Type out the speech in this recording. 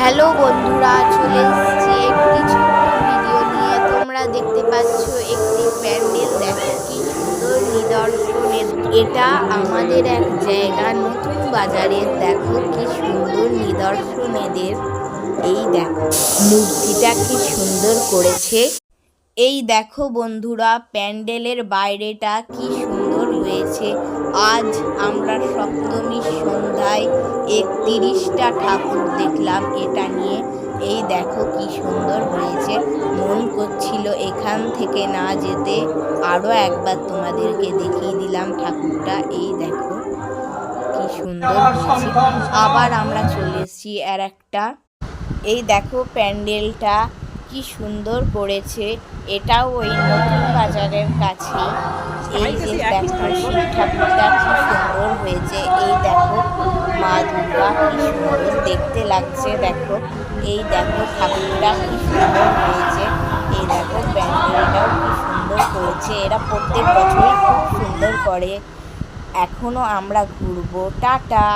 Hello বন্ধুরা, চলে এসেছি একটি ছোট্ট ভিডিও নিয়ে। তোমরা দেখতে পাচ্ছ একটি প্যান্ডেল। দেখো কি সুন্দর নিদর্শনের। এটা আমাদের এক জায়গা নতুন বাজারের। দেখো কি সুন্দর নিদর্শন এদের। এই দেখো মূর্তিটা কি সুন্দর করেছে। এই দেখো বন্ধুরা, প্যান্ডেলের বাইরেটা কি সুন্দর হয়েছে। আজ আমরা সপ্তমীর সন্ধ্যায় 31টা ঠাকুর দেখলাম এটা নিয়ে। এই দেখো কি সুন্দর হয়েছে। মন করছিল এখান থেকে না যেতে, আরও একবার তোমাদেরকে দেখিয়ে দিলাম ঠাকুরটা। এই দেখো কি সুন্দর হয়েছে। আবার আমরা চলে এসেছি আর একটা। এই দেখো প্যান্ডেলটা কি সুন্দর করেছে। এটাও ওই নতুন বাজারের কাছে। এই যে দেখো শিব ঠাকুরটা কি সুন্দর হয়েছে। এই দেখো মা দুর্গা কি সুন্দর দেখতে লাগছে। দেখো এই দেখো ঠাকুরটা কি সুন্দর হয়েছে। এই দেখো প্যান্ডেলটাও কি সুন্দর করেছে। এরা প্রত্যেক বছরই খুব সুন্দর করে। এখনো আমরা ঘুরবো। টাটা।